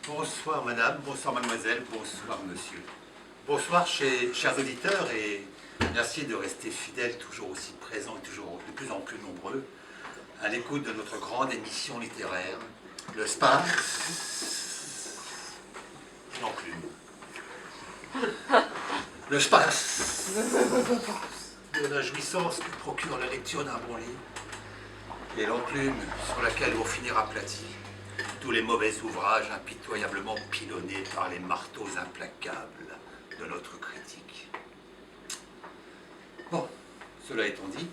Bonsoir madame, bonsoir mademoiselle, bonsoir monsieur. Bonsoir chers auditeurs et merci de rester fidèles, toujours aussi présents et toujours de plus en plus nombreux à l'écoute de notre grande émission littéraire, le Space l'enclume. Le Space de la jouissance que procure la lecture d'un bon livre et l'enclume sur laquelle vous finir aplati tous les mauvais ouvrages impitoyablement pilonnés par les marteaux implacables de notre critique. Bon, cela étant dit,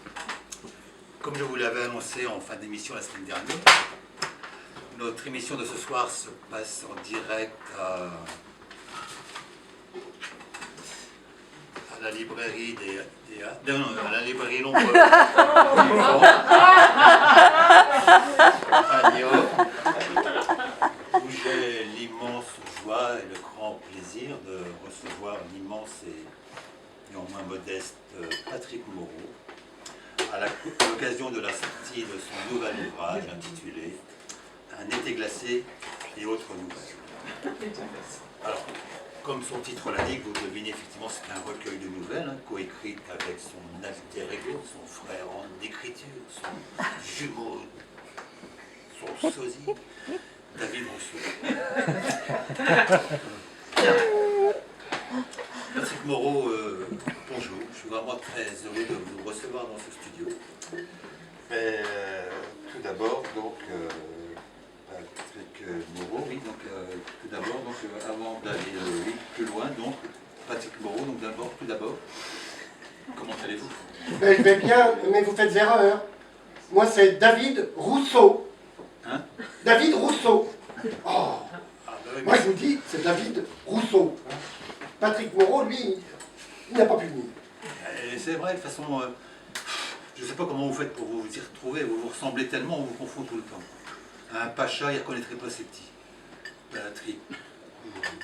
comme je vous l'avais annoncé en fin d'émission la semaine dernière, notre émission de ce soir se passe en direct à la librairie à la librairie Lombre à Niort, où j'ai l'immense joie et le grand plaisir de recevoir l'immense et néanmoins modeste Patrick Moreau à l'occasion de la sortie de son nouvel ouvrage intitulé Un été glacé et autres nouvelles. Alors, comme son titre l'indique, vous devinez effectivement c'est un recueil de nouvelles, coécrite avec son alter ego, son frère en écriture, son jumeau, son sosie, David Rousseau. Patrick Moreau, bonjour, je suis vraiment très heureux de vous recevoir dans ce studio. Mais, tout d'abord, donc, Patrick Moreau, oui, donc tout d'abord, donc avant d'aller plus loin, donc Patrick Moreau, donc tout d'abord, comment allez-vous? Je vais bien, mais vous faites erreur. Moi, c'est David Rousseau. Hein? David Rousseau. Oh. Ah, bah oui, Moi, je vous dis, c'est David Rousseau. Patrick Moreau, lui, il n'a pas pu venir. c'est vrai, de toute façon, je ne sais pas comment vous faites pour vous y retrouver, vous vous ressemblez tellement, on vous confond tout le temps. Un pacha, il ne reconnaîtrait pas ses petits. Patrick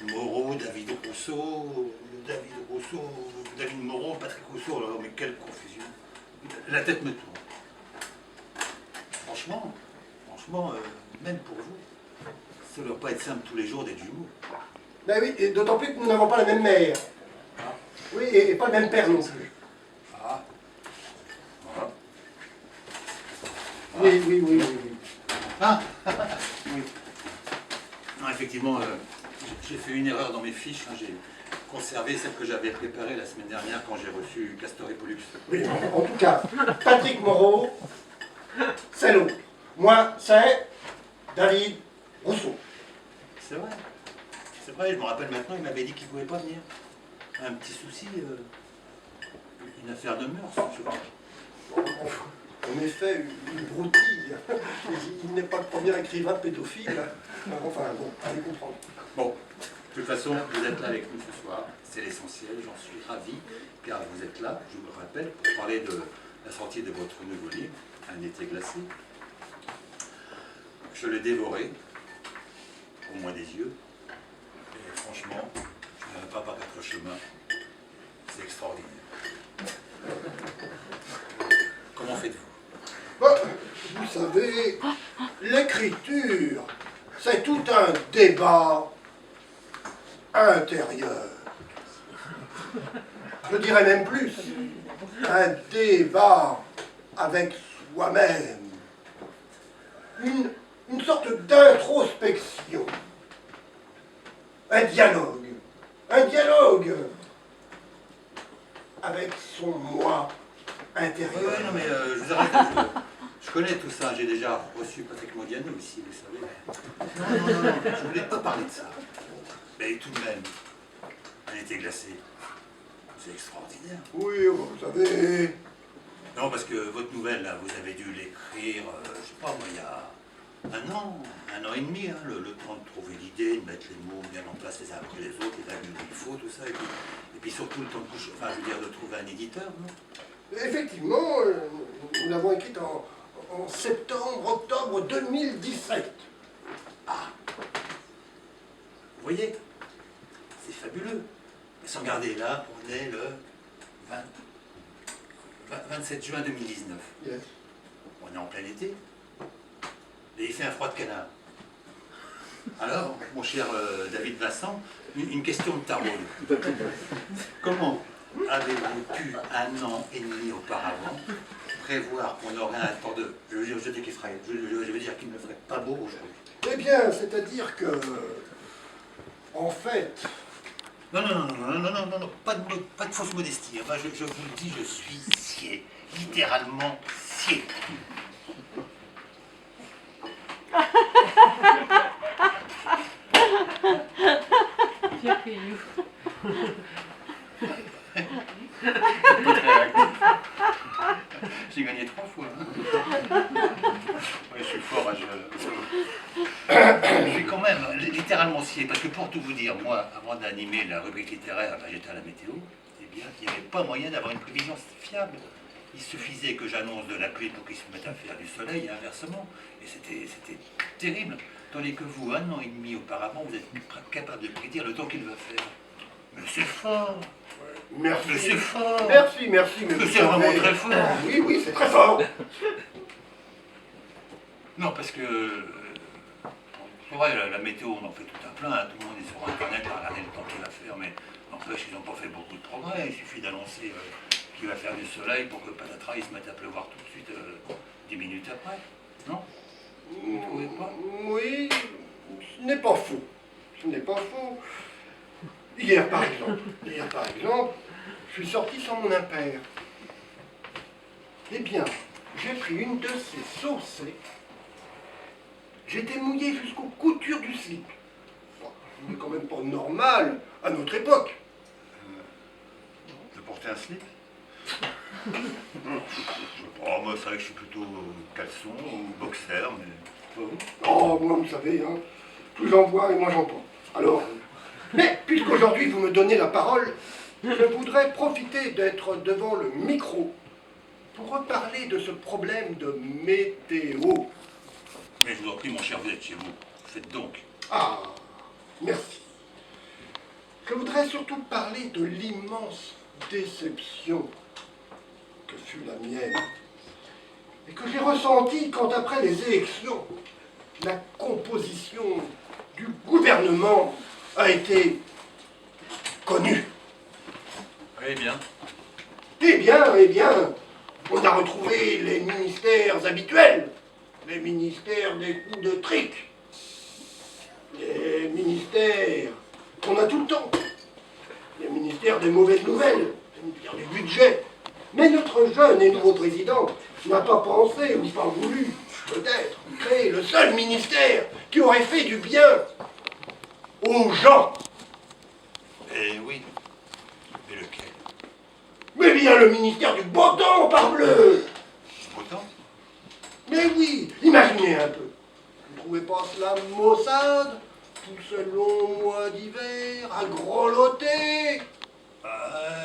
Moreau, David Rousseau, David Moreau, Patrick Rousseau, alors, mais quelle confusion. La tête me tourne. Franchement, même pour vous, ça ne doit pas être simple tous les jours d'être jumeaux. Ben oui, et d'autant plus que nous n'avons pas la même mère. Ah. Oui, et pas le même père non plus. Ah. Voilà. Oui. Ah. Oui. Non, effectivement, j'ai fait une erreur dans mes fiches. J'ai conservé celle que j'avais préparée la semaine dernière quand j'ai reçu Castor et Pollux. Oui, en tout cas, Patrick Moreau, c'est l'autre. Moi, c'est David Rousseau. C'est vrai. C'est vrai, je me rappelle maintenant, il m'avait dit qu'il ne pouvait pas venir. Un petit souci, une affaire de mœurs, je crois. En effet, une broutille. Il n'est pas le premier écrivain pédophile. Enfin, bon, allez comprendre. Bon, de toute façon, vous êtes là avec nous ce soir, c'est l'essentiel, j'en suis ravi, car vous êtes là, je vous le rappelle, pour parler de la sortie de votre nouveau livre, Un été glacé. Je l'ai dévoré, au moins des yeux, et franchement, je n'irai pas par quatre chemins, c'est extraordinaire. Comment faites-vous? Vous savez, l'écriture, c'est tout un débat intérieur. Je dirais même plus, un débat avec soi-même. Une sorte d'introspection. Un dialogue avec son moi intérieur. Oui, non mais je vous arrête. Je connais tout ça, j'ai déjà reçu Patrick Modiano ici, vous savez. Non, je ne voulais pas parler de ça. Mais tout de même, Un été glacé, c'est extraordinaire. Oui, vous savez... Non, parce que votre nouvelle, là, vous avez dû l'écrire, je sais pas moi, il y a un an et demi, le temps de trouver l'idée, de mettre les mots bien en place les uns après les autres, les règles qu'il faut, tout ça, et puis surtout le temps de trouver un éditeur, non? Effectivement, nous l'avons écrite en septembre-octobre 2017. Ah. Vous voyez, c'est fabuleux. Mais sans garder là, on est le 27 juin 2019. Yes. On est en plein été. Et il fait un froid de canard. Alors, mon cher David Vincent, une question de tarot. Comment avez-vous pu, 1 an et demi auparavant, prévoir qu'on aurait un temps de... Je veux dire qu'il ne ferait pas beau aujourd'hui. Eh bien, c'est-à-dire que... En fait... Non, pas de fausse modestie. Enfin, je vous le dis, je suis scié. Littéralement scié. J'ai gagné 3 fois. Oui, je suis fort. Je suis quand même littéralement scié, parce que pour tout vous dire, moi, avant d'animer la rubrique littéraire, j'étais à la météo, eh bien, il n'y avait pas moyen d'avoir une prévision fiable. Il suffisait que j'annonce de la pluie pour qu'ils se mettent à faire du soleil, et inversement. Et c'était terrible. Tandis que vous, 1 an et demi auparavant, vous êtes capable de prédire le temps qu'il va faire. Mais c'est fort. Merci. Mais c'est fort. Merci. Mais c'est vraiment très fort. Oui, c'est très fort. Non, parce que... C'est vrai, la météo, on en fait tout un plein. Tout le monde est sur Internet à regarder le temps qu'il va faire. Mais n'empêche, ils n'ont pas fait beaucoup de progrès. Il suffit d'annoncer qu'il va faire du soleil pour que patatras, il se mette à pleuvoir tout de suite 10 minutes après. Non? Vous ne trouvez pas? Oui, ce n'est pas faux. Ce n'est pas faux. Hier, par exemple, je suis sorti sans mon impair. Eh bien, j'ai pris une de ces saucées. J'étais mouillé jusqu'aux coutures du slip. Bon, ce n'est quand même pas normal à notre époque. De porter un slip? Moi, c'est vrai que je suis plutôt caleçon ou boxer, mais... Oh, moi, vous savez, hein, plus j'en vois et moins j'en porte. Alors, mais puisqu'aujourd'hui vous me donnez la parole, je voudrais profiter d'être devant le micro pour reparler de ce problème de météo. Mais je vous en prie, mon cher, vous êtes chez vous. Faites donc. Ah, merci. Je voudrais surtout parler de l'immense déception que fut la mienne et que j'ai ressentie quand, après les élections, la composition du gouvernement a été connue. Eh bien. Eh bien, on a retrouvé les ministères habituels, les ministères des coups de trick, les ministères qu'on a tout le temps, les ministères des mauvaises nouvelles, les ministères du budget. Mais notre jeune et nouveau président n'a pas pensé ou pas voulu, peut-être, créer le seul ministère qui aurait fait du bien aux gens. Eh oui. Mais lequel? Mais bien le ministère du beau temps, parbleu! Du beau temps? Mais oui, imaginez un peu. Vous ne trouvez pas cela maussade? Tout ce long mois d'hiver, à grelotter,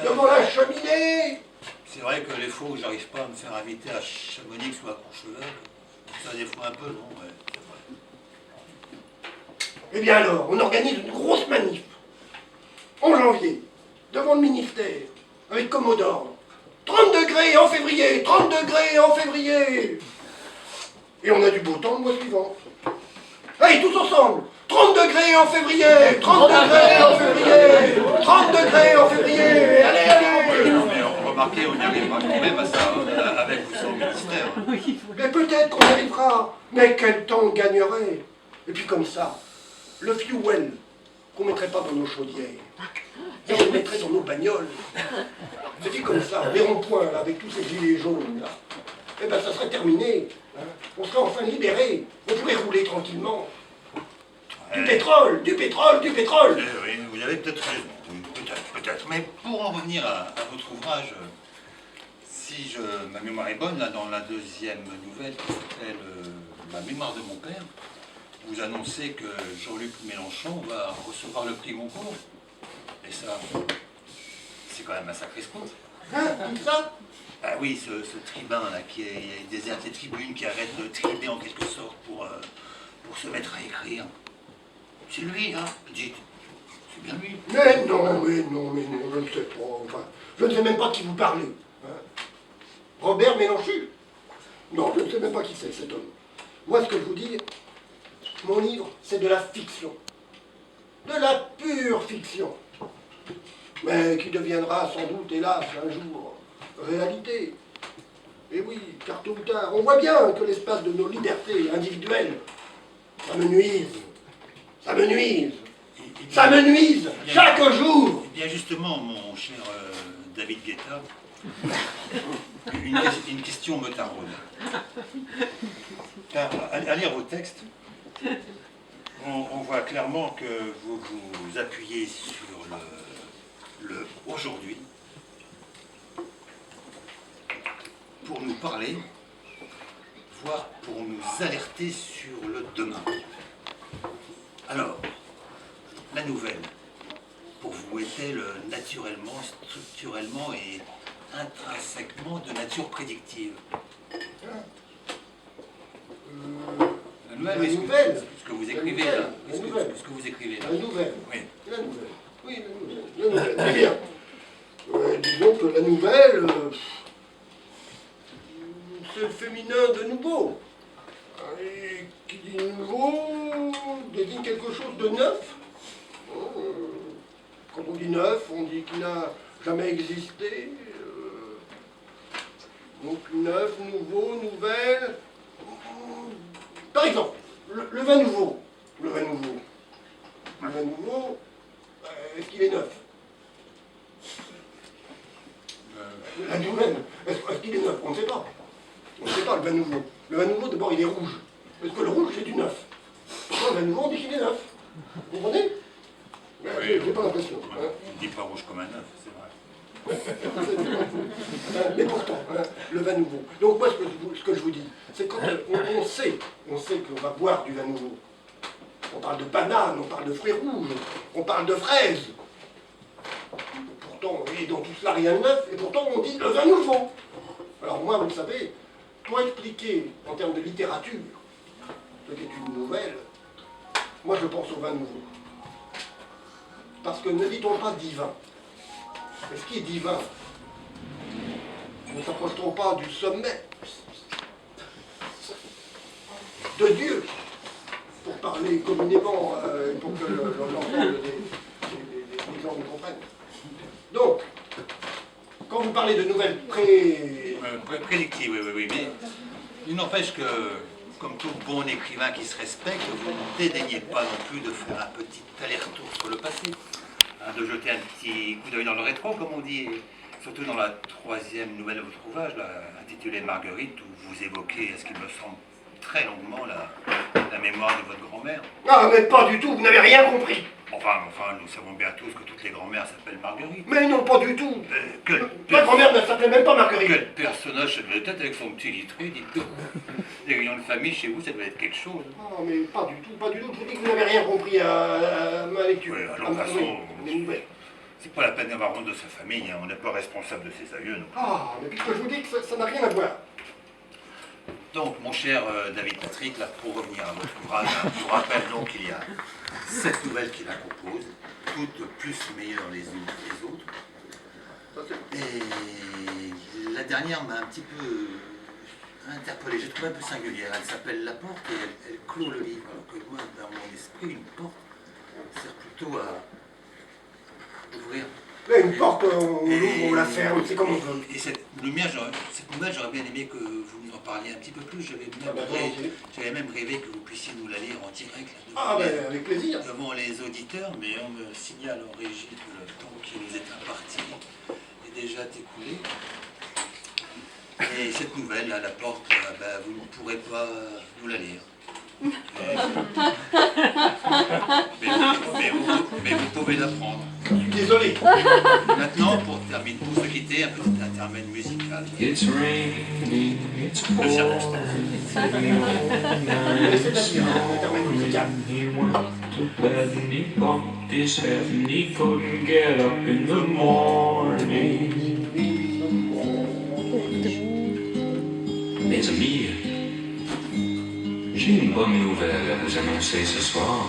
devant la cheminée. C'est vrai que les fois où j'arrive pas à me faire inviter à Chamonix ou à Courchevel, ça défoue un peu, non? Ouais, c'est vrai. Eh bien alors, on organise une grosse manif, en janvier, devant le ministère, avec comme mot d'ordre 30 degrés en février, 30 degrés en février. Et on a du beau temps le mois suivant. Allez, tous ensemble, 30 degrés en février, 30 degrés en février, 30 degrés en février, allez. Mais remarquez, on y arrivera quand même à ça, avec ou sans ministère. Mais peut-être qu'on y arrivera, mais quel temps on gagnerait. Et puis comme ça, le fuel qu'on ne mettrait pas dans nos chaudières, et on le mettrait dans nos bagnoles. C'est dit comme ça, les ronds-points, là, avec tous ces gilets jaunes, là. Eh ben ça serait terminé. Hein. On serait enfin libérés. On pourrait rouler tranquillement. Du pétrole, du pétrole, du pétrole. Oui, vous avez peut-être raison. Oui, peut-être. Mais pour en revenir à votre ouvrage, si ma mémoire est bonne, là, dans la deuxième nouvelle qui s'appelle Ma mémoire de mon père, vous annoncez que Jean-Luc Mélenchon va recevoir le prix Goncourt. Et ça, c'est quand même un sacré scoop. Hein, tout ça? Ah oui, ce tribun là qui déserte les tribunes, qui arrête de triber en quelque sorte pour se mettre à écrire. C'est lui, hein? Dites, c'est bien lui. Mais non, je ne sais pas. Enfin, je ne sais même pas qui vous parlez. Hein. Robert Mélenchon? Non, je ne sais même pas qui c'est cet homme. Moi, ce que je vous dis, Mon livre, c'est de la fiction. De la pure fiction. Mais qui deviendra sans doute, hélas, un jour, réalité. Et oui, car tôt ou tard, on voit bien que l'espace de nos libertés individuelles, ça me nuise. Ça me nuise. Ça me nuise chaque jour. Eh bien justement, mon cher David Guetta, une question me taraude. Car à lire vos textes, on voit clairement que vous vous appuyez sur le aujourd'hui pour nous parler, voire pour nous alerter sur le demain. Alors, la nouvelle, pour vous, est-elle naturellement, structurellement et intrinsèquement de nature prédictive? La nouvelle, ce que vous écrivez là. Ce que vous écrivez là. La nouvelle. Oui. La nouvelle. Oui, la nouvelle. C'est bien. Disons que la nouvelle, c'est le féminin de nouveau. Et qui dit nouveau désigne quelque chose de neuf. Quand on dit neuf, on dit qu'il n'a jamais existé. Donc neuf, nouveau, nouvelle. Par exemple, le vin nouveau. Le vin nouveau. Le vin nouveau, est-ce qu'il est neuf? La nouvelle, est-ce qu'il est neuf? On ne sait pas. On ne sait pas le vin nouveau. Le vin nouveau, d'abord, il est rouge. Est-ce que le rouge, c'est du neuf? Pourquoi le vin nouveau, on dit qu'il est neuf? Vous comprenez? Oui, j'ai pas l'impression. On ne dit pas rouge comme un œuf, c'est vrai. Mais pourtant, le vin nouveau. Donc moi, ce que je vous dis, c'est quand on sait qu'on va boire du vin nouveau. On parle de bananes, on parle de fruits rouges, on parle de fraises. Pourtant, et dans tout cela, rien de neuf, et pourtant on dit le vin nouveau. Alors moi, vous le savez, pour expliquer en termes de littérature ce qu'est une nouvelle, moi je pense au vin nouveau. Parce que ne dit-on pas divin? Mais ce qui est divin, ne s'approche-t-on pas du sommet de Dieu, pour parler communément, pour que l'ensemble des gens nous comprennent. Donc, quand vous parlez de nouvelles prédictives, oui, mais il n'empêche que, comme tout bon écrivain qui se respecte, vous ne dédaignez pas non plus de faire un petit aller-retour sur le passé, hein, de jeter un petit coup d'œil dans le rétro, comme on dit, surtout dans la troisième nouvelle de votre ouvrage, là, intitulée Marguerite, où vous évoquez, ce qui me semble très longuement, la mémoire de votre grand-mère. Ah, mais pas du tout, vous n'avez rien compris. Enfin, nous savons bien tous que toutes les grand-mères s'appellent Marguerite. Mais non, pas du tout. Ma Ma grand-mère ne s'appelait même pas Marguerite. Quel personnage, ça devait être avec son petit litré, dites-donc. Les réunions de famille chez vous, ça devait être quelque chose. Non, mais pas du tout, pas du tout. Je vous dis que vous n'avez rien compris à ma lecture. Oui, alors de toute façon, les nouvelles. c'est pas la peine d'avoir honte de sa famille, hein. On n'est pas responsable de ses aïeux, nous. Ah, mais puisque je vous dis que ça n'a rien à voir. Donc, mon cher David Patrick, là, pour revenir à votre ouvrage, hein, je vous rappelle donc qu'il y a 7 nouvelles qui la composent, toutes plus meilleures les unes que les autres. Et la dernière m'a un petit peu interpellé, j'ai trouvé un peu singulière. Elle s'appelle La Porte et elle clôt le livre, alors que moi, dans mon esprit, une porte sert plutôt à ouvrir. Là, une porte, on l'ouvre, on la ferme, c'est comme on veut. Et cette nouvelle, j'aurais bien aimé que vous nous en parliez un petit peu plus. J'avais même rêvé que vous puissiez nous la lire en direct. Là, Ah, ben avec plaisir. Devant les auditeurs, mais on me signale en régie que le temps qui nous est imparti est déjà écoulé. Et cette nouvelle, là, La Porte, vous ne pourrez pas nous la lire. Mais vous pouvez l'apprendre. Désolé. Maintenant, pour se quitter, un petit intermède musical. It's raining, it's Le circonstance. C'est un intermède musical. He went to bed and he bumped his head and he couldn't get up in the morning. Mes amis, j'ai une bonne nouvelle à vous annoncer ce soir.